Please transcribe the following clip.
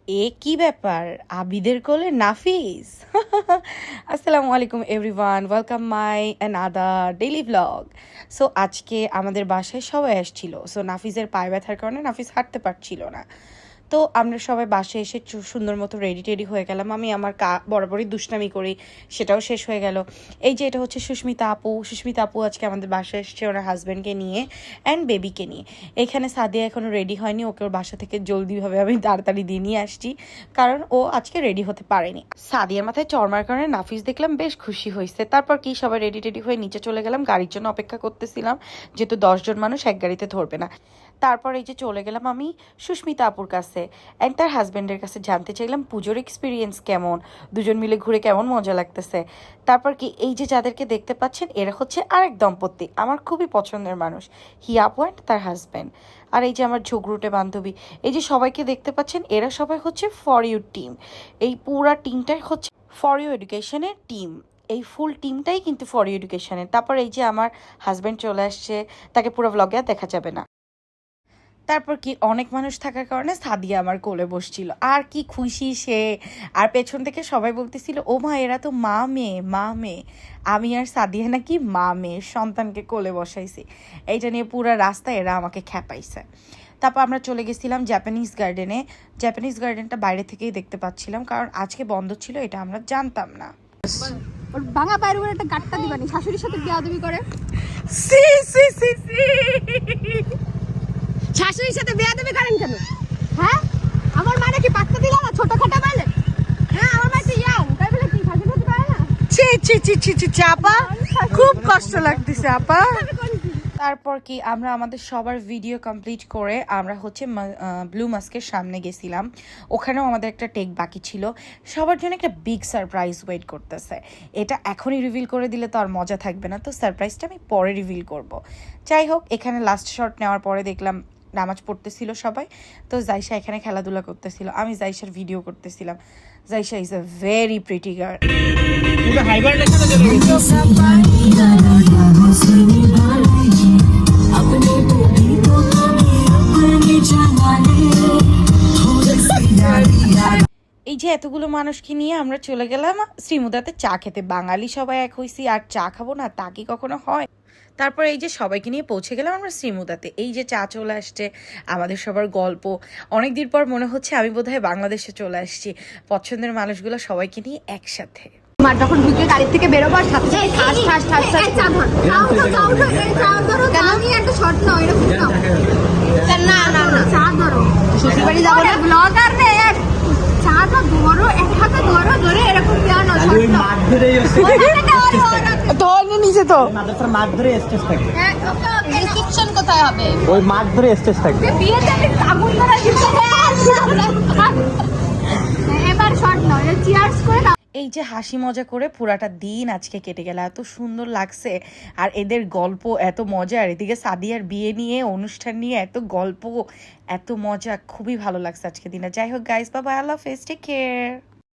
এ কি ব্যাপার, আবিদের কোলে নাফিস। আসসালামু আলাইকুম everyone, welcome my another daily blog. So আজকে আমাদের বাসায় সবাই আসছিল। সো নাফিসের পায়ে ব্যথার কারণে নাফিস হাঁটতে পারছিল না। তো আমরা সবাই বাসে এসে সুন্দর মতো রেডি টেডি হয়ে গেলাম। আমি আমার বরাবরই দুষ্টামি করি, সেটাও শেষ হয়ে গেল। এই যে এটা হচ্ছে সুস্মিতা আপু আজকে আমাদের বাসায় এসছে ওনার হাজব্যান্ডকে নিয়ে অ্যান্ড বেবিকে নিয়ে। এখানে সাদিয়া এখনও রেডি হয়নি, ওকে ওর বাসা থেকে জলদিভাবে আমি তাড়াতাড়ি দিয়ে নিয়ে আসছি, কারণ ও আজকে রেডি হতে পারেনি। সাদিয়ার মাথায় চড়মার কারণে নাফিস দেখলাম বেশ খুশি হয়েছে। তারপর কি সবাই রেডি টেডি হয়ে নিচে চলে গেলাম, গাড়ির জন্য অপেক্ষা করতেছিলাম, যেহেতু 10 জন মানুষ এক গাড়িতে ধরবে না। তারপর এই যে চলে গেলাম আমি সুস্মিতা আপুর কাছে অ্যান্ড তার হাজব্যান্ডের কাছে, জানতে চাইলাম পুজোর এক্সপিরিয়েন্স কেমন, দুজন মিলে ঘুরে কেমন মজা লাগতেছে। তারপর কি এই যে যাদেরকে দেখতে পাচ্ছেন এরা হচ্ছে আরেক দম্পতি, আমার খুবই পছন্দের মানুষ, হিয়া আপু অ্যান্ড তার হাজব্যান্ড। আর এই যে আমার ঝগড়ুটে বান্ধবী, এই যে সবাইকে দেখতে পাচ্ছেন এরা সবাই হচ্ছে ফর ইউ টিম। এই পুরা টিমটাই হচ্ছে ফর ইউ এডুকেশনের টিম। এই ফুল টিমটাই কিন্তু ফর ইউ এডুকেশনের। তারপর এই যে আমার হাজব্যান্ড চলে আসছে, তাকে পুরো ব্লগে আর দেখা যাবে না। তারপর কি অনেক মানুষ থাকার কারণে সাদিয়া আমার কোলে বসছিল, আর কি খুশি সে। আর পেছন থেকে সবাই বলতেছিল ও মা এরা তো মা মেয়ে। আমি আর সাদিয়া নাকি মা মেয়ে সন্তানকে কোলে বসাইছি, এইটা নিয়ে পুরো রাস্তায় এরা আমাকে খ্যাপাইছে। তারপর আমরা চলে গেছিলাম জাপানিজ গার্ডেনে। জাপানিজ গার্ডেনটা বাইরে থেকেই দেখতে পাচ্ছিলাম, কারণ আজকে বন্ধ ছিল, এটা আমরা জানতাম না। ওর ভাঙা পায়ের উপরে একটা গাট্টা দিবানি, শাশুড়ির সাথে বিয়াদবি করে। সি সি সি সি শাশুড়ির সাথে বিয়াদবি করেন কেন? হ্যাঁ, আমার মানে কি পাত্তা দিলা না? ছোটখাটো বলে। হ্যাঁ, আমার মা তো ইয়াং, তাই বলে কি শাশুড়ির সাথে পারে না? ছি ছি ছি ছি ছি আপা, খুব কষ্ট লাগতেছে আপা। তারপর কি আমরা আমাদের সবার ভিডিও কমপ্লিট করে আমরা হচ্ছে ব্লু মাস্কের সামনে গেছিলাম। ওখানেও আমাদের একটা টেক বাকি ছিল, সবার জন্য একটা বিগ সারপ্রাইজ ওয়েট করতেছে। এটা এখনই রিভিল করে দিলে তো আর মজা থাকবে না, তো সারপ্রাইজটা আমি পরে রিভিল করব। যাই হোক, এখানে লাস্ট শট নেওয়ার পরে দেখলাম নামাজ পড়তেছিল সবাই, তো জাইশা এখানে খেলাধুলা করতেছিল, আমি জাইশার ভিডিও করতেছিলাম। Jaisha is a very pretty girl. এই যে এতগুলো মানুষকে নিয়ে আমরা চলে গেলাম শ্রীমুদাতে চা খেতে। বাঙালি সবাই এক হইছি, আর চা খাবো না তা কি কখনো হয়? তারপর এই যে সবাইকে নিয়ে পৌঁছে গেলাম আমরা শ্রীমুদাতে। এই যে চা চলে আসছে, আমাদের সবার গল্প। অনেকদিন পর মনে হচ্ছে আমি বোধহয় বাংলাদেশে চলে আসছি, পছন্দের মানুষগুলো সবাইকে নিয়ে একসাথে। মা যখন ঢুকে গাড়ি থেকে বেরোবার সাথে সাথে ঠাস ঠাস ঠাস ঠাস চা ধর। এই চা ধরো, কেন আমি একটা শর্ট নাও, এরকম নাও। না না না, চা ধরো। শ্বশুরবাড়ি যাবো না, ব্লগার রে, চাটা ধরো, এক হাতে ধরো, ধরে এরকম দেওয়া না। ওই মাঠ ধরেই ধরে নিচে তো মাদ্রাসার মাঠ ধরে স্টেজ থাকে। রিসেপশন কোথায় হবে? ওই মাঠ ধরে স্টেজ থাকে। বিয়েতে আমি আগুন ধরা দিতে। এবার শর্ট নাও, চিয়ার্স করে নাও। এই যে হাসি মজা করে পুরাটা দিন আজকে কেটে গেল, এত সুন্দর লাগছে। আর এদের গল্প এত মজা, আর এদিকে সাদিয়ার বিয়ে নিয়ে অনুষ্ঠান নিয়ে এত গল্প, এত মজা, খুবই ভালো লাগছে আজকে দিনে। যাই হোক গাইস, বাবা, আল্লাহ হাফেজ, টেক কেয়ার।